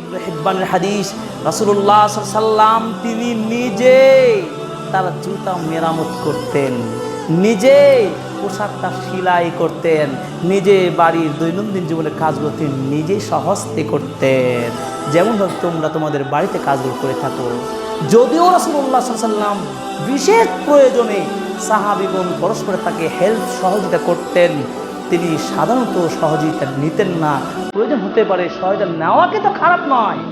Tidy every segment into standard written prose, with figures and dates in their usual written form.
ইবনে হিব্বানের হাদিস, রাসূলুল্লাহ সাল্লাল্লাহু আলাইহি সাল্লাম তিনি নিজে তার জুতা মেরামত করতেন, নিজে পোশাকটা সেলাই করতেন, নিজে বাড়ির দৈনন্দিন জীবনের কাজগুলো তিনি নিজে স্বহস্তে করতেন, যেমনভাবে তোমরা তোমাদের বাড়িতে কাজগুলো করে থাকো। যদিও রাসূলুল্লাহ সাল্লাল্লাহু আলাইহি সাল্লাম বিশেষ প্রয়োজনে সাহাবীগণ পরস্পর তাকে হেল্প সহযোগিতা করতেন, তিনি সাধারণত সহযোগিতা নিতেন না। প্রয়োজন হতে পারে, সহযোগিতা নেওয়াকে তো খারাপ নয়।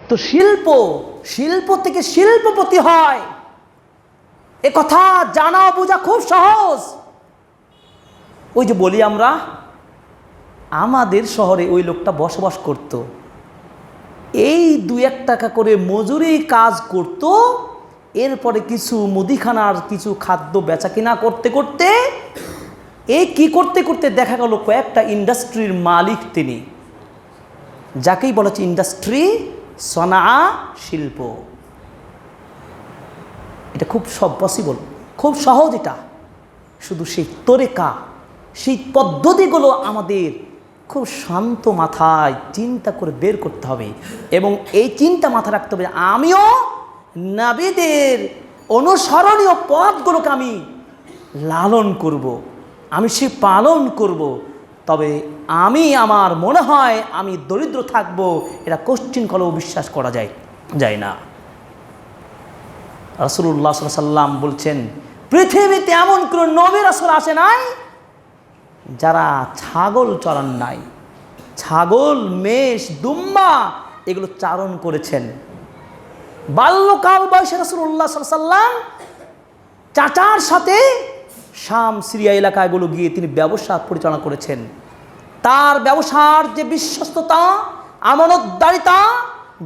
তো শিল্প থেকে শিল্পপতি হয়, এ কথা জানা বোঝা খুব সহজ। ওই যে বলি আমরা, আমাদের শহরে ওই লোকটা বসবাস করত, এই 2-1 টাকা করে মজুরি কাজ করত, এরপরে কিছু মুদিখানার কিছু খাদ্য বেচা কিনা করতে করতে এই কি করতে করতে দেখা গেল কয়েকটা ইন্ডাস্ট্রির মালিক তিনি, যাকেই বলা হচ্ছে ইন্ডাস্ট্রি, সনা, শিল্প। এটা খুব পসিবল, খুব সহজ। এটা শুধু সেই তরিকা, সেই পদ্ধতিগুলো আমাদের খুব শান্ত মাথায় চিন্তা করে বের করতে হবে, এবং এই চিন্তা মাথায় রাখতে হবে আমিও নবীদের অনুসরণীয় পথগুলোকে আমি লালন করব, আমি সে পালন করব। তবে আমার মনে হয় আমি দরিদ্র থাকব, এটা কোশ্চিন কলেও বিশ্বাস করা যায় না। রাসূলুল্লাহ সাল্লাল্লাহু আলাইহি সাল্লাম বলছেন, পৃথিবীতে এমন কোনো নবী রাসূল আসে নাই যারা ছাগল চরান নাই। ছাগল, মেষ, দুম্বা এগুলো চারণ করেছেন। বাল্যকাল বয়সে রাসূলুল্লাহ সাল্লাল্লাহু আলাইহি সাল্লাম চাচার সাথে শাম, সিরিয়া এলাকাগুলো গিয়ে তিনি ব্যবসা পরিচালনা করেছেন। তার ব্যবসার যে বিশ্বস্ততা, আমানতদারিতা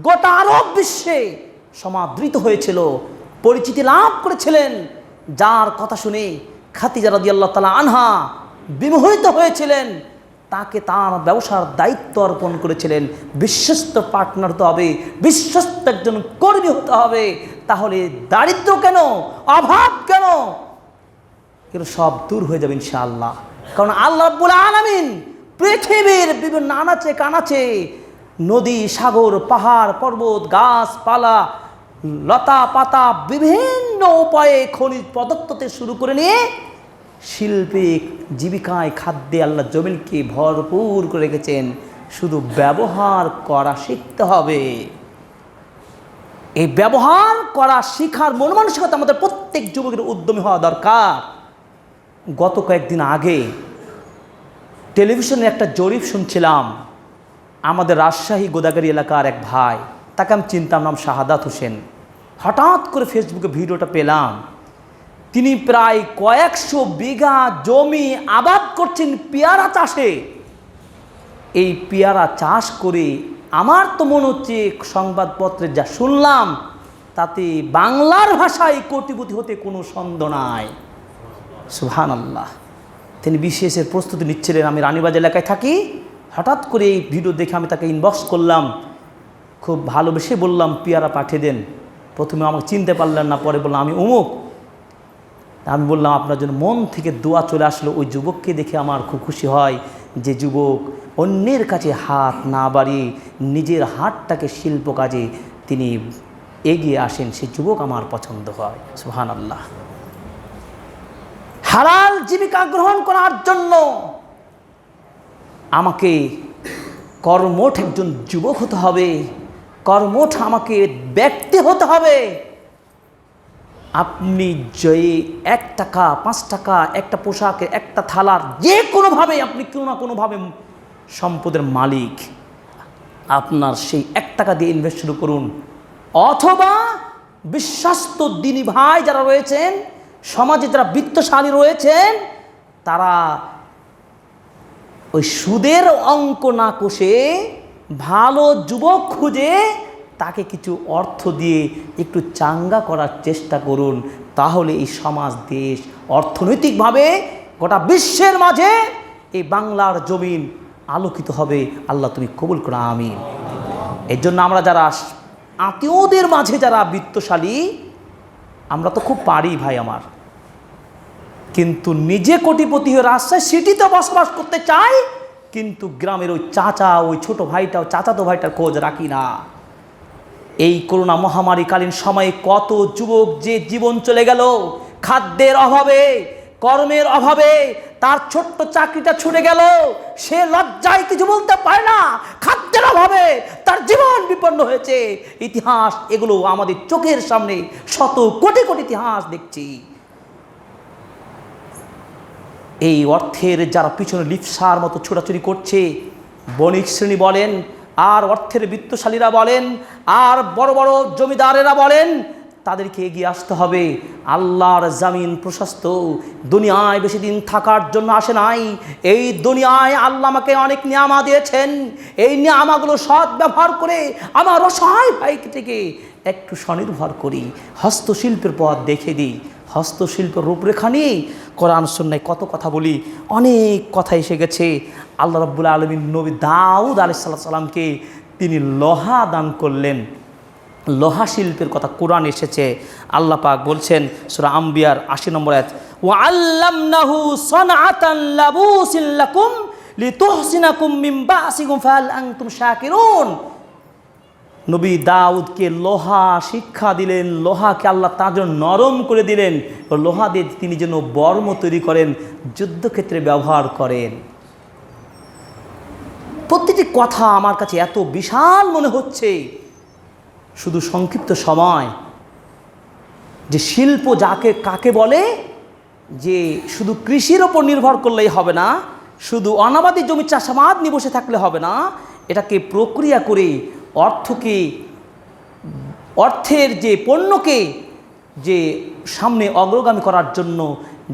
গোটা আরব বিশ্বে সমাদৃত হয়েছিল, পরিচিতি লাভ করেছিলেন, যার কথা শুনে খাদিজা রাদিয়াল্লাহু তাআলা আনহা বিমোহিত হয়েছিলেন। তাকে তার ব্যবসার দায়িত্ব অর্পণ করেছিলেন। বিশ্বস্ত পার্টনার হতে হবে, বিশ্বস্ত একজন কর্মী হতে হবে। তাহলে দারিদ্র কেন, অভাব কেন, এগুলো সব দূর হয়ে যাবে ইনশাআল্লাহ। কারণ আল্লাহ রাব্বুল আলামিন পৃথিবীর বিভিন্ন আনাচে কানাচে নদী, সাগর, পাহাড়, পর্বত, গাছপালা, লতা পাতা বিভিন্ন উপায়ে খনিজ পদার্থতে শুরু করে নিয়ে শিল্পে, জীবিকায়, খাদ্যে আল্লাহ জমিনকে ভরপুর করে রেখেছেন। শুধু ব্যবহার করা শিখতে হবে। এই ব্যবহার করা শিখার মন মানসিকতা আমাদের প্রত্যেক যুবকের উদ্যমী হওয়া দরকার। গত কয়েকদিন আগে টেলিভিশনে একটা জরিপ শুনছিলাম। আমাদের রাজশাহী গোদাগাড়ি এলাকার এক ভাই, তাকে আমি চিনতাম, নাম শাহাদাত হোসেন। হঠাৎ করে ফেসবুকে ভিডিওটা পেলাম। তিনি প্রায় কয়েকশো বিঘা জমি আবাদ করছেন পেয়ারা চাষে। এই পেয়ারা চাষ করে আমার তো মনে হচ্ছে সংবাদপত্রে যা শুনলাম তাতে বাংলার ভাষায় কোটিপতি হতে কোনো সন্দেহ নাই। সুবহানাল্লাহ। তিনি বিশেষের প্রস্তুতি নিচ্ছিলেন। আমি রানীবাজার এলাকায় থাকি। হঠাৎ করে এই ভিডিও দেখে আমি তাকে ইনবক্স করলাম, খুব ভালোবেসে বললাম পেয়ারা পাঠিয়ে দেন। প্রথমে আমাকে চিনতে পারলেন না, পরে বললাম আমি অমুক। আমি বললাম আপনার জন্য মন থেকে দোয়া চলে আসলো। ওই যুবককে দেখে আমার খুব খুশি হয়, যে যুবক অন্যের কাছে হাত না বাড়িয়ে নিজের হাতটাকে শিল্প কাজে তিনি এগিয়ে আসেন, সেই যুবক আমার পছন্দ হয়। সুবহানাল্লাহ। হালাল জীবিকা গ্রহণ করার জন্য আমাকে কর্মঠ একজন যুবক হতে হবে, কর্মঠ আমাকে ব্যক্তি হতে হবে। আপনি যে 1 টাকা, 5 টাকা, একটা পোশাকের, একটা থালার, যে কোনোভাবে আপনি কোনো না কোনোভাবে সম্পদের মালিক, আপনার সেই 1 টাকা দিয়ে ইনভেস্ট শুরু করুন। অথবা বিশ্বস্ত দিনী ভাই যারা রয়েছেন, সমাজে যারা বিত্তশালী রয়েছেন, তারা ওই সুদের অঙ্ক না কষে ভালো যুবক খুঁজে তাকে কিছু অর্থ দিয়ে একটু চাঙ্গা করার চেষ্টা করুন। তাহলে এই সমাজ, দেশ অর্থনৈতিকভাবে গোটা বিশ্বের মাঝে এই বাংলার জমিন আলোকিত হবে। আল্লাহ তুমি কবুল করো, আমিন। এর জন্য আমরা যারা আত্মীয়দের মাঝে যারা বিত্তশালী, আমরা তো খুব পারি ভাই আমার, কিন্তু নিজে কোটিপতি হয়ে রাজশাহী সিটিতে বসবাস করতে চাই, কিন্তু গ্রামের ওই চাচা, ওই ছোট ভাইটা, চাচাতো ভাইটার খোঁজ রাখি না। এই করোনা মহামারীকালীন সময়ে কত যুবক যে জীবন চলে গেল খাদ্যের অভাবে, কর্মের অভাবে, তার ছোট্ট চাকরিটা ছুটে গেল, সে লজ্জায় কিছু বলতে পারে না, খাদ্যের অভাবে তার জীবন বিপন্ন হয়েছে। ইতিহাস এগুলো আমাদের চোখের সামনে, শত কোটি কোটি ইতিহাস দেখছি। এই অর্থের যারা পিছনে লিপসার মতো ছোটাছুটি করছে, বণিক শ্রেণী বলেন, আর অর্থের বিত্তশালীরা বলেন, আর বড় বড় জমিদারেরা বলেন, তাদেরকে এগিয়ে আসতে হবে। আল্লাহর জামিন প্রশস্ত, দুনিয়ায় বেশি দিন থাকার জন্য আসে নাই। এই দুনিয়ায় আল্লাহ আমাকে অনেক নিয়ামা দিয়েছেন, এই নিয়ামাগুলো সৎ ব্যবহার করে আমার অসহায় ভাইকে থেকে একটু স্বনির্ভর করি, হস্তশিল্পের পথ দেখে দিই। হস্তশিল্পের রূপরেখা নিয়ে কোরআন সুন্নায় কত কথা বলি, অনেক কথা এসে গেছে। আল্লাহ রাব্বুল আলামিন নবী দাউদ আলাইহিস সালামকে তিনি লোহা দান করলেন। লোহা শিল্পের কথা কোরআন এসেছে। আল্লাহ পাক বলছেন সূরা আম্বিয়ার ৮০ নম্বর আয়াত, ওয়া আল্লামনাহু সানআতান লাবুসিন লাকুম লিতুহসিনাকুম মিন বাসিকুম ফাহাল আনতুম শাকিরুন। নবী দাউদকে লোহা শিক্ষা দিলেন, লোহাকে আল্লাহ তার জন্য নরম করে দিলেন, লোহা দিয়ে তিনি যেন বর্ম তৈরি করেন, যুদ্ধক্ষেত্রে ব্যবহার করেন। প্রতিটি কথা আমার কাছে এত বিশাল মনে হচ্ছে। শুধু সংক্ষিপ্ত সময় যে শিল্প যাকে কাকে বলে, যে শুধু কৃষির ওপর নির্ভর করলেই হবে না, শুধু অনাবাদি জমি চাষাবাদ নিয়ে বসে থাকলে হবে না, এটাকে প্রক্রিয়া করে অর্থের যে পণ্যকে যে সামনে অগ্রগামী করার জন্য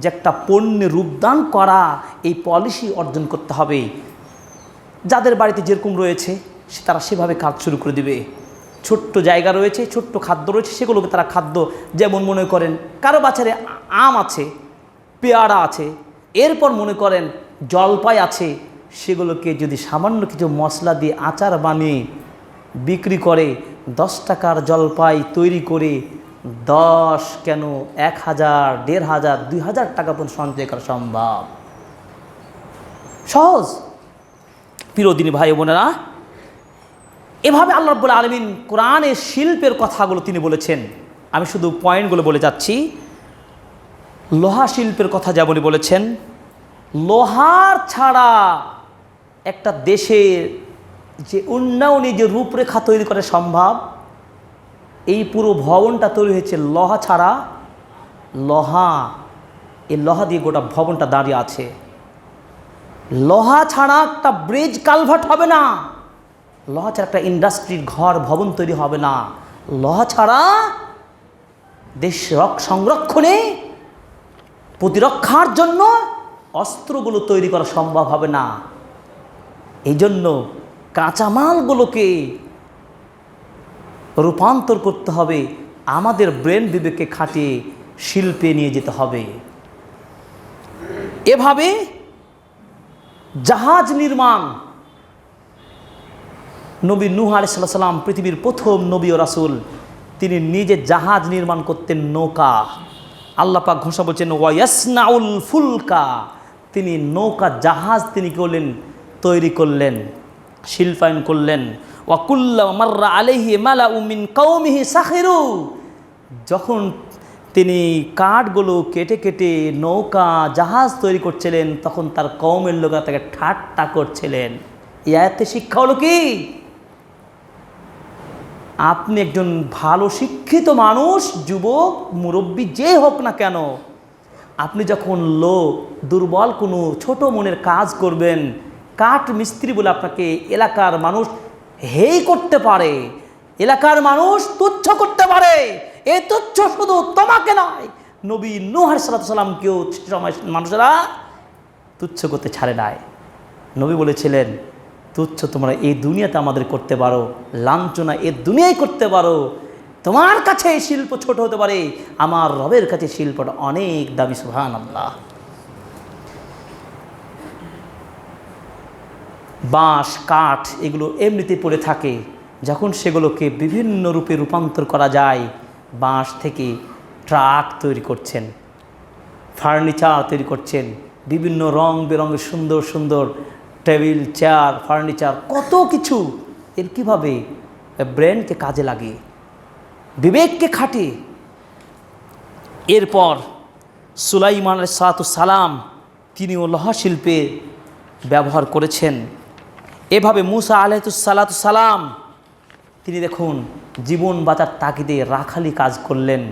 যে একটা পণ্যের রূপদান করা, এই পলিসি অর্জন করতে হবে। যাদের বাড়িতে যেরকম রয়েছে তারা সেভাবে কাজ শুরু করে দিবে। ছোট্ট জায়গা রয়েছে, ছোট্ট খাদ্য রয়েছে, সেগুলোকে তারা খাদ্য, যেমন মনে করেন কারো বাছারে আম আছে, পেয়ারা আছে, এরপর মনে করেন জলপাই আছে, সেগুলোকে যদি সামান্য কিছু মশলা দিয়ে আচার বানিয়ে বিক্রি করে, 10 টাকার জলপাই তৈরি করে 10 কেন 1000, 1500, 2000 টাকা পর্যন্ত সঞ্চয় করা সম্ভব। সহজ। প্রিয়দিনী ভাই বোনেরা, এভাবে আল্লাহ রাব্বুল আলামিন কোরআনের শিল্পের কথাগুলো তিনি বলেছেন। আমি শুধু পয়েন্টগুলো বলে যাচ্ছি। লোহা শিল্পের কথা যেমনই বলেছেন, লোহার ছাড়া একটা দেশের যে উন্নয়নে যে রূপরেখা তৈরি করা সম্ভব, এই পুরো ভবনটা তৈরি হয়েছে লোহা ছাড়া। এই লোহা দিয়ে গোটা ভবনটা দাঁড়িয়ে আছে। লোহা ছাড়া একটা ব্রিজ কালভার্ট হবে না, লোহা ছাড়া একটা ইন্ডাস্ট্রির ঘর ভবন তৈরি হবে না, লোহা ছাড়া দেশ সংরক্ষণে প্রতিরক্ষার জন্য অস্ত্রগুলো তৈরি করা সম্ভব হবে না। এই জন্য কাঁচামালগুলোকে রূপান্তর করতে হবে, আমাদের ব্রেন বিবেককে খাটিয়ে শিল্পে নিয়ে যেতে হবে। এভাবে জাহাজ নির্মাণ, নবী নূহ আলাইহিস সালাম পৃথিবীর প্রথম নবী ও রাসূল, তিনি নিজে জাহাজ নির্মাণ করতেন, নৌকা। আল্লাহ পাক ঘোষণা বলছেন ওয়ায়াসনাউল ফুলকা, তিনি নৌকা জাহাজ তিনি করলেন, তৈরি করলেন, শিল্পায়ন করলেন। ওয়াকুল্লামা মাররা আলাইহি মালাউ মিন কওমিহি সাখিরু, যখন তিনি কাঠগুলো কেটে কেটে নৌকা জাহাজ তৈরি করছিলেন, তখন তার কওমের লোকেরা তাকে ঠাট্টা করছিলেন। এই আয়াতে শিক্ষা হলো কি? আপনি একজন ভালো শিক্ষিত মানুষ, যুবক, মুরব্বী, যে হোক না কেন, আপনি যখন দুর্বল কোনো ছোট মনের কাজ করবেন, কাঠ মিস্ত্রি বলে আপনাকে এলাকার মানুষ হেই করতে পারে, এলাকার মানুষ তুচ্ছ করতে পারে। এই তুচ্ছ শুধু তোমাকে নয়, নবী নূহ আলাইহিস সালামকেও সময় মানুষেরা তুচ্ছ করতে ছাড়ে নাই। নবী বলেছিলেন, তুচ্ছ তোমরা এই দুনিয়াতে আমাদের করতে পারো, লাঞ্ছনা এই দুনিয়ায় করতে পারো, তোমার কাছে এই শিল্প ছোট হতে পারে, আমার রবের কাছে শিল্পটা অনেক দামি। সুবহানাল্লাহ। বাঁশ, কাঠ এগুলো এমনিতে পড়ে থাকে, যখন সেগুলোকে বিভিন্ন রূপে রূপান্তর করা যায়, বাঁশ থেকে ট্রাক তৈরি করছেন, ফার্নিচার তৈরি করছেন, বিভিন্ন রং বেরঙের সুন্দর সুন্দর টেবিল, চেয়ার, ফার্নিচার, কত কিছু। এর কীভাবে ব্রেনকে কাজে লাগে, বিবেককে খাটে। এরপর সুলাইমান আলাইহিস সালাম তিনিও লোহা শিল্পে ব্যবহার করেছেন। এভাবে মুসা আলাইহিস সালাম তিনি দেখুন জীবন বাঁচার তাগিদে রাখালি কাজ করলেন।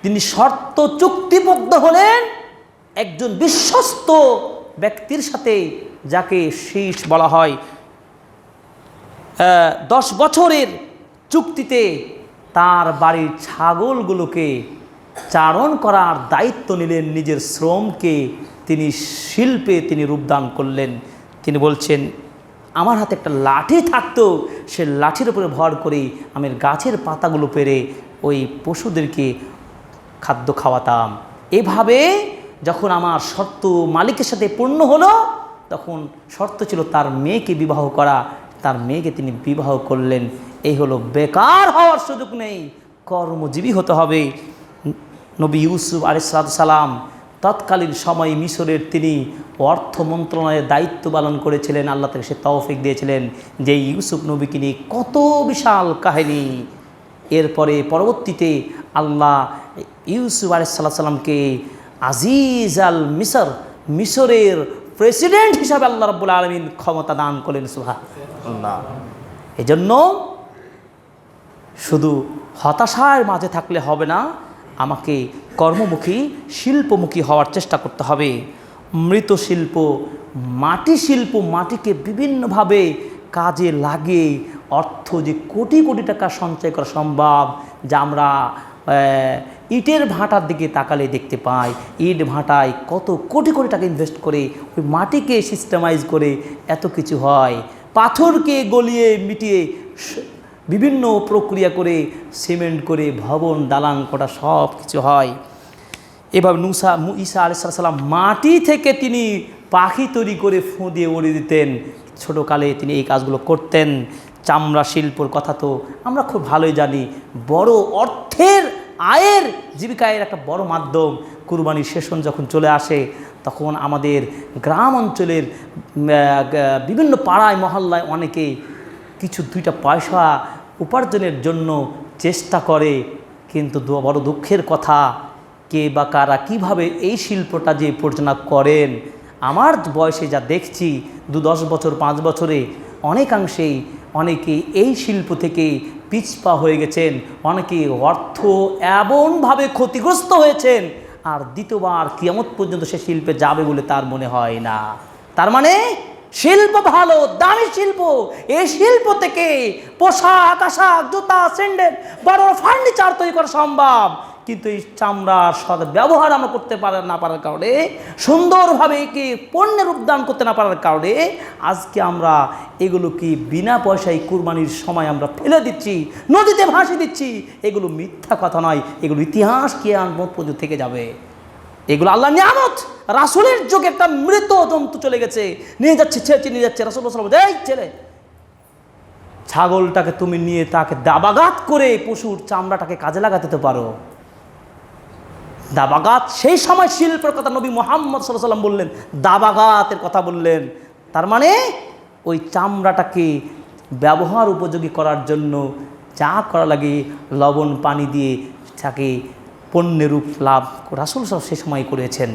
তিনি শর্ত চুক্তিবদ্ধ হলেন একজন বিশ্বস্ত ব্যক্তির সাথে, যাকে শীষ বলা হয়। 10 বছরের চুক্তিতে তার বাড়ির ছাগলগুলোকে চারণ করার দায়িত্ব নিলেন, নিজের শ্রমকে তিনি শিল্পে তিনি রূপদান করলেন। তিনি বলছেন, আমার হাতে একটা লাঠি থাকতো, সে লাঠির উপরে ভর করেই আমি গাছের পাতাগুলো পেরে ওই পশুদেরকে খাদ্য খাওয়াতাম। এভাবে যখন আমার শর্ত মালিকের সাথে পূর্ণ হলো, তখন শর্ত ছিল তার মেয়েকে বিবাহ করা। তার মেয়েকে তিনি বিবাহ করলেন। এই হলো বেকার হওয়ার সুযোগ নেই, কর্মজীবী হতে হবে। নবী ইউসুফ আলাইহিস সালাম তৎকালীন সময়ে মিশরের তিনি অর্থ মন্ত্রণালয়ের দায়িত্ব পালন করেছিলেন। আল্লাহ তাকে সে তৌফিক দিয়েছিলেন যে ইউসুফ নবীকে নিয়ে কত বিশাল কাহিনী। এরপরে পরবর্তীতে আল্লাহ ইউসুফ আলাইহিস সালামকে আজিজ আল মিশরের প্রেসিডেন্ট হিসাবে আল্লাহ রাব্বুল আলামিন ক্ষমতা দান করলেন। সুবহানাল্লাহ। এজন্য শুধু হতাশার মাঝে থাকলে হবে না, আমাকে কর্মমুখী শিল্পমুখী হওয়ার চেষ্টা করতে হবে। মৃৎশিল্প, মাটি শিল্প, মাটিকে বিভিন্নভাবে কাজে লাগে অর্থ যে কোটি কোটি টাকা সঞ্চয় করা সম্ভব, যা আমরা ইটের ভাটার দিকে তাকালে দেখতে পাই। ইট ভাটায় কত কোটি কোটি টাকা ইনভেস্ট করে ওই মাটিকে সিস্টেমাইজ করে এত কিছু হয়। পাথরকে গলিয়ে মিটিয়ে বিভিন্ন প্রক্রিয়া করে সিমেন্ট করে ভবন দালান করা সব কিছু হয়। এভাবে ঈসা আলাইহিস সালাম মাটি থেকে তিনি পাখি তৈরি করে ফোঁ দিয়ে উড়ে দিতেন। ছোটোকালে তিনি এই কাজগুলো করতেন। চামড়া শিল্পর কথা তো আমরা খুব ভালোই জানি, বড় অর্থের আয়ের জীবিকায়ের একটা বড় মাধ্যম। কুরবানির সেশন যখন চলে আসে, তখন আমাদের গ্রাম অঞ্চলের বিভিন্ন পাড়ায় মহল্লায় অনেকেই কিছু 2টা পয়সা উপার্জনের জন্য চেষ্টা করে, কিন্তু বড় দুঃখের কথা, কে বা কারা কীভাবে এই শিল্পটা যে পরিচালনা করেন, আমার বয়সে যা দেখছি 10 বছর 5 বছরে অনেকাংশেই অনেকে এই শিল্প থেকে পিছপা হয়ে গেছেন, অনেকে অর্থ এমনভাবে ক্ষতিগ্রস্ত হয়েছেন, আর দ্বিতীয়বার কিয়ামত পর্যন্ত সে শিল্পে যাবে বলে তার মনে হয় না। তার মানে শিল্প ভালো, দামি শিল্প, এই শিল্প থেকে পোশাক আশাক, জুতা, স্যান্ডেল, বড় ফার্নিচার তৈরি করা সম্ভব। কিন্তু এই চামড়ার সদ ব্যবহার আমরা করতে না পারার কারণে, সুন্দরভাবে একে পণ্যের রূপদান করতে না পারার কারণে আজকে আমরা এগুলোকে বিনা পয়সায় কুরবানির সময় আমরা ফেলে দিচ্ছি, নদীতে ভাসিয়ে দিচ্ছি। এগুলো মিথ্যা কথা নয়, এগুলো ইতিহাস কিয়ামত পর্যন্ত থেকে যাবে। এগুলো আল্লাহর নিয়ামত। রাসূলের যুগে একটা মৃত জন্তু চলে গেছে, নিয়ে যাচ্ছে, ছেড়ে নিয়ে যাচ্ছে। রাসূল সাল্লাল্লাহু আলাইহি ওয়াসাল্লাম, এই ছেলে, ছাগলটাকে তুমি নিয়ে তাকে দাবাগাত করে পশুর চামড়াটাকে কাজে লাগাতে তো পারো। দাবাগাত সেই সময় শিল্পের কথা নবী মুহাম্মদ সাল্লাল্লাহু আলাইহি ওয়াসাল্লাম বললেন, দাবাগাতের কথা বললেন। তার মানে ওই চামড়াটাকে ব্যবহার উপযোগী করার জন্য যা করা লাগে লবণ পানি দিয়ে তাকে পণ্যের রূপ লাভ রাসূল সাল্লাল্লাহু সে সময় করেছেন।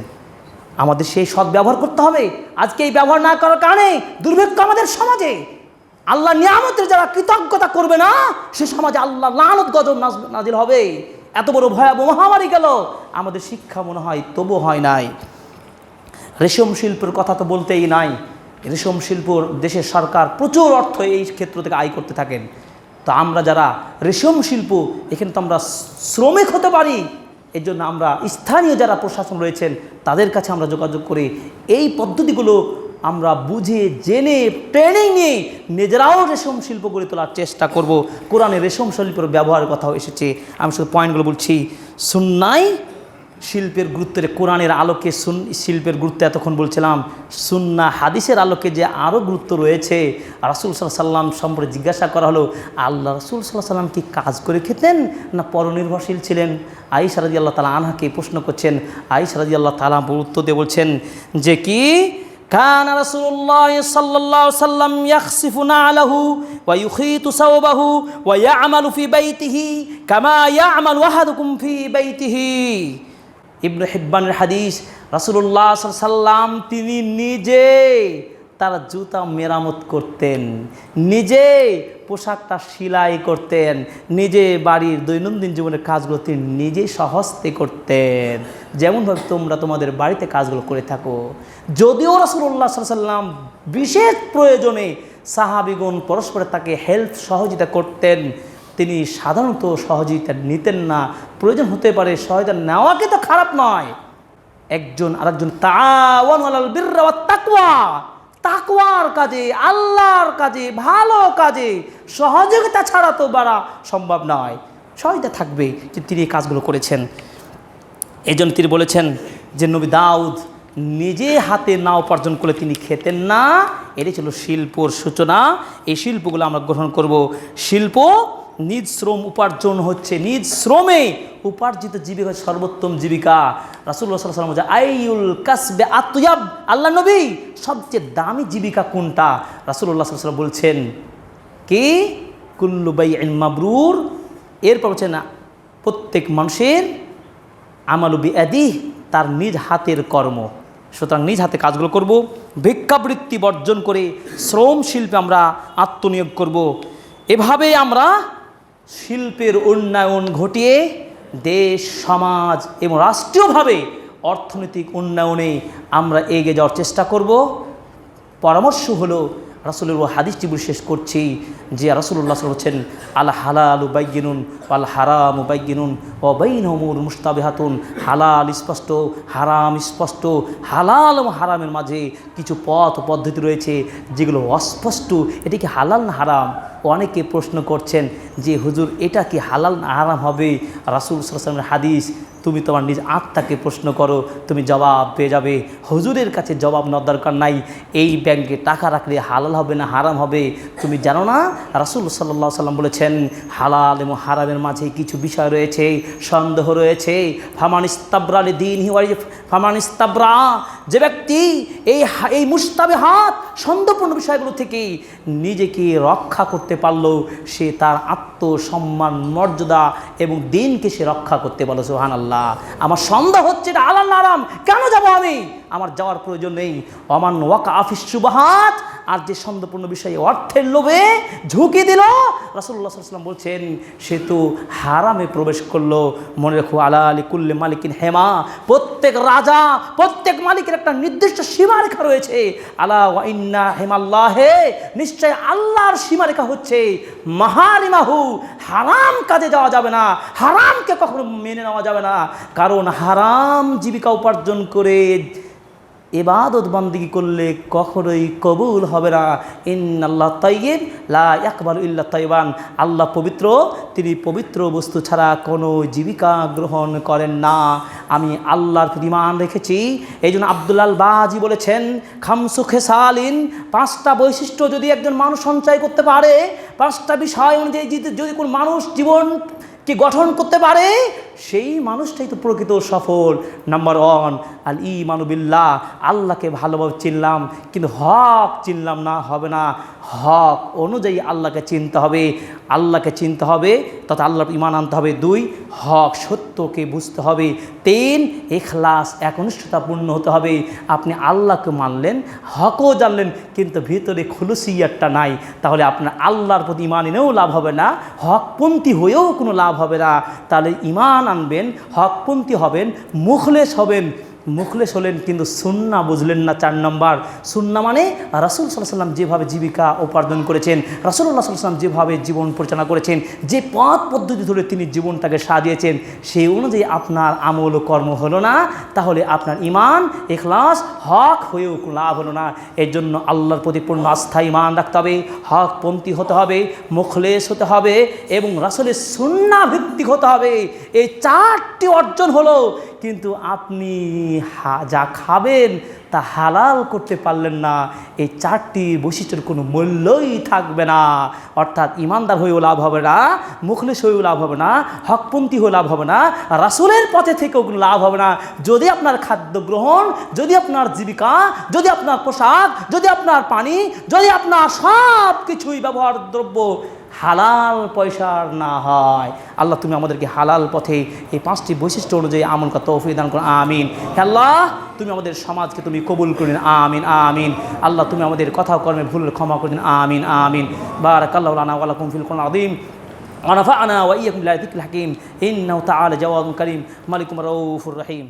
আমাদের সেই সৎ ব্যবহার করতে হবে। আজকে এই ব্যবহার না করার কারণে দুর্ভিক্ষ আমাদের সমাজে। আল্লাহ নিয়ামতের যারা কৃতজ্ঞতা করবে না, সে সমাজে আল্লাহ লানত গজব নাজিল হবে। এত বড় ভয়াবহ মহামারী গেল, আমাদের শিক্ষা মনে হয় তবু হয় নাই। রেশম শিল্পের কথা তো বলতেই নাই। রেশম শিল্প দেশের সরকার প্রচুর অর্থ এই ক্ষেত্র থেকে আয় করতে থাকেন। তো আমরা যারা রেশম শিল্প, এখানে তো আমরা শ্রমিক হতে পারি। এই জন্য আমরা স্থানীয় যারা প্রশাসন রয়েছেন তাদের কাছে আমরা যোগাযোগ করে এই পদ্ধতিগুলো আমরা বুঝে জেনে ট্রেনিং নিয়ে নিজেরাও রেশম শিল্প গড়ে তোলার চেষ্টা করব। কোরআনে রেশম শিল্পের ব্যবহারের কথাও এসেছে। আমি শুধু পয়েন্টগুলো বলছি। সুন্নায় শিল্পের গুরুত্বের কোরআনের আলোকে শিল্পের গুরুত্ব এতক্ষণ বলছিলাম, সুন্না হাদিসের আলোকে যে আরও গুরুত্ব রয়েছে। রাসূল সাল্লাল্লাহু আলাইহি সাল্লাম সম্পর্কে জিজ্ঞাসা করা হলো, আল্লাহ রাসূল সাল্লাল্লাহু আলাইহি সাল্লাম কি কাজ করে খেতেন না পরনির্ভরশীল ছিলেন? আয়েশা রাদিয়াল্লাহু তাআলা আনহাকে প্রশ্ন করছেন। আয়েশা রাদিয়াল্লাহু তাআলা উত্তর দিয়ে বলছেন যে কি, কানা রাসূলুল্লাহ সাল্লাল্লাহু আলাইহি সাল্লাম ইয়াখসিফু না'লাহু ওয়া ইউখিতু সাওবাহু ওয়া ইয়া'মালু ফি বাইতিহি কামা ইয়া'মালু আহাদুকুম ফি বাইতিহি। ইবনে হিব্বানের হাদিস, রাসূলুল্লাহ সাল্লাল্লাহু আলাইহি সাল্লাম তিনি নিজে তার জুতা মেরামত করতেন, নিজে পোশাকটা সেলাই করতেন, নিজে বাড়ির দৈনন্দিন জীবনের কাজগুলো তিনি নিজেই স্বহস্তে করতেন, যেমনভাবে তোমরা তোমাদের বাড়িতে কাজগুলো করে থাকো। যদিও রাসূলুল্লাহ সাল্লাল্লাহু আলাইহি সাল্লাম বিশেষ প্রয়োজনে সাহাবীগণ পরস্পরে তাকে হেল্প সহযোগিতা করতেন, তিনি সাধারণত সহযোগিতা নিতেন না। প্রয়োজন হতে পারে, সহায়তা নেওয়া কিন্তু খারাপ নয়। একজন আরেকজন তাআওয়ানু আলাল বিররি ওয়াত তাকওয়া, তাকওয়ার কাজে, আল্লাহর কাজে, ভালো কাজে সহযোগিতা ছাড়া তো বাড়া সম্ভব নয়। সহযোগিতা থাকবে, যে তিনি এই কাজগুলো করেছেন। এই জন্য তিনি বলেছেন যে নবী দাউদ নিজে হাতে না উপার্জন করে তিনি খেতেন না। এটাই ছিল শিল্পর সূচনা। এই শিল্পগুলো আমরা গ্রহণ করব। শিল্প নিজ শ্রম উপার্জন হচ্ছে, নিজ শ্রমে উপার্জিত জীবিকা সর্বোত্তম জীবিকা। রাসূলুল্লাহ সাল্লাল্লাহু আলাইহি ওয়াসাল্লাম বলেছেন, আইউল কাসবে আতয়াব, আল্লাহ নবী সবচেয়ে দামি জীবিকা কোনটা? রাসূলুল্লাহ সাল্লাল্লাহু আলাইহি ওয়াসাল্লাম বলছেন কি, কুল্লু বাইইন মাবরুর। এরপর বলছেন প্রত্যেক মানুষের আমালু বিয়াদিহ, তার নিজ হাতের কর্ম। সুতরাং নিজ হাতে কাজগুলো করব, ভিক্ষাবৃত্তি বর্জন করে শ্রম শিল্পে আমরা আত্মনিয়োগ করব। এভাবে আমরা শিল্পের উন্নয়ন ঘটিয়ে দেশ, সমাজ এবং রাষ্ট্রীয়ভাবে অর্থনৈতিক উন্নয়নে আমরা এগিয়ে যাওয়ার চেষ্টা করব। পরামর্শ হলো, রাসূলের হাদিসটি বিশেষ করছি যে রাসূলুল্লাহ সাল্লাল্লাহু আলাইহি ওয়াসাল্লাম বলেছেন, আল হালালু বাইয়িনুন ওয়াল হারামু বাইয়িনুন ওয়া বাইনাহুমুল মুশতাবিহাতুন। হালাল স্পষ্ট, হারাম স্পষ্ট। হালাল এবং হারামের মাঝে কিছু পথ ও পদ্ধতি রয়েছে যেগুলো অস্পষ্ট। এটা কি হালাল না হারাম? অনেকে প্রশ্ন করছেন যে হুজুর এটা কি হালাল না হারাম হবে? রাসূল সাল্লাল্লাহু আলাইহি ওয়াসাল্লামের হাদিস, তুমি তোমার নিজ আত্মাকে প্রশ্ন করো, তুমি জবাব পেয়ে যাবে। হুজুরের কাছে জবাব নেওয়ার দরকার নাই। এই ব্যাংকে টাকা রাখলে হালাল হবে না হারাম হবে তুমি জানো না? রাসূল সাল্লাল্লাহু আলাইহি ওয়াসাল্লাম বলেছেন, হালাল এবং হারামের মাঝে কিছু বিষয় রয়েছে, সন্দেহ রয়েছে। ফামান ইস্তাবরা লিদীনিহি ওয়া ফামান ইস্তাবরা, যে ব্যক্তি এই মুশতাবিহাত সন্দেহপূর্ণ বিষয়গুলো থেকে নিজেকে রক্ষা করতে পারলো, সে তার আত্মসম্মান, মর্যাদা এবং দিনকে সে রক্ষা করতে পারলো। সুবহানাল্লাহ। আমার সন্দেহ হচ্ছে এটা হালাল না হারাম, কেন যাব আমি? আমার যাওয়ার প্রয়োজন নেই। ওমান ওয়াকা ফিশ শুবহাত, আর যে সন্দেহপূর্ণ বিষয়ে অর্থের লোভে ঝুঁকি দিল, রাসূলুল্লাহ সাল্লাল্লাহু আলাইহি ওয়াসাল্লাম বলছেন সে তো হারামে প্রবেশ করলো। মনে রাখো, আলা লিকুল্লি মালিকিন হেমা, প্রত্যেক রাজা, প্রত্যেক মালিকের একটা নির্দিষ্ট সীমারেখা রয়েছে। আলা ওয়া ইন্না হেমাল্লাহে, নিশ্চয় আল্লাহর সীমারেখা হচ্ছে মাহারিমাহু। হারাম কাজে যাওয়া যাবে না, হারামকে কখনো মেনে নেওয়া যাবে না, কারণ হারাম জীবিকা উপার্জন করে ইবাদত বান্দিগি করলে কখনোই কবুল হবে না। ইন্নাল্লাহ তাইয়্যিব লা ইয়াকবালু ইল্লা তাইয়্যিবান, আল্লাহ পবিত্র, তিনি পবিত্র বস্তু ছাড়া কোনো জীবিকা গ্রহণ করেন না। আমি আল্লাহর প্রতি ঈমান রেখেছি। এই জন্য আব্দুল আল বাজি বলেছেন, খামসু খেসালিন, পাঁচটা বৈশিষ্ট্য যদি একজন মানুষ সঞ্চয় করতে পারে, পাঁচটা বিষয় অনুযায়ী যদি কোনো মানুষ জীবন কি গঠন করতে পারে, সেই মানুষটাই তো প্রকৃত সফল। নাম্বার 1, আল ঈমানু বিল্লাহ, আল্লাহকে ভালোভাবে চিনলাম, কিন্তু হক চিনলাম না, হবে না। হক অনুযায়ী আল্লাহকে চিনতে হবে, আল্লাহকে চিনতে হবে, তথা আল্লাহর ঈমান আনতে হবে। 2, হক সত্যকে বুঝতে হবে। 3, ইখলাস, একনিষ্ঠতাপূর্ণ হতে হবে। আপনি আল্লাহকে মানলেন, হকও জানলেন, কিন্তু ভিতরে খুলুসিয়াতটা নাই, তাহলে আপনার আল্লাহর প্রতি ঈমান এনেও লাভ হবে না, হকপন্থী হয়েও কোনো লাভ হবে না। তাহলে ঈমান আনবেন, হকপন্থী হবেন, মুখলেস হবেন। মুখলেস হলেন কিন্তু সুন্নাহ বুঝলেন না। 4 নম্বর, সুন্নাহ মানে রাসূল সাল্লাল্লাহু আলাইহি ওয়াসাল্লাম যেভাবে জীবিকা উপার্জন করেছেন, রাসূলুল্লাহ সাল্লাল্লাহু আলাইহি ওয়াসাল্লাম যেভাবে জীবন পরিচালনা করেছেন, যে পথ পদ্ধতি ধরে তিনি জীবনটাকে সাজিয়েছেন, সেই অনুযায়ী আপনার আমল ও কর্ম হলো না, তাহলে আপনার ঈমান, ইখলাস, হক হয়েও কোনো লাভ হলো না। এর জন্য আল্লাহর প্রতি পূর্ণ আস্থা, ঈমান রাখতে হবে, হকপন্থী হতে হবে, মুখলেস হতে হবে এবং রাসূলের সুন্নাহ ভিত্তিক হতে হবে। এই 4টি অর্জন হলো কিন্তু আপনি যা খাবেন তা হালাল করতে পারলেন না, এই 4টি বৈশিষ্ট্যের কোনো মূল্যই থাকবে না। অর্থাৎ ইমানদার হয়েও লাভ হবে না, মুখলিস হয়েও লাভ হবে না, হকপন্থী হয়েও লাভ হবে না, রাসূলের পথে থেকেও কোনো লাভ হবে না, যদি আপনার খাদ্য গ্রহণ, যদি আপনার জীবিকা, যদি আপনার পোশাক, যদি আপনার পানি, যদি আপনার সব কিছুই ব্যবহার দ্রব্য হালাল পয়সার না হয়। আল্লাহ তুমি আমাদেরকে হালাল পথে এই 5টি বৈশিষ্ট্য অনুযায়ী আমল করার তৌফিক দান করুন, আমিন। হে আল্লাহ তুমি আমাদের সমাজকে তুমি কবুল করে নিন, আমিন আমিন। আল্লাহ তুমি আমাদের কথা কর্মে ভুল ক্ষমা করে দিন, আমিন আমিন। বারাকাল্লাহু লানা ওয়া লাকুম ফিল কুরআনিল আযীম ওয়া নাফা'না ওয়া ইয়্যাকুম বিল আয়াতিল হাকীম ইন্নাহু তাআলা জাওয়াদুন কারীম মালিকুম রাউফুর রহিম।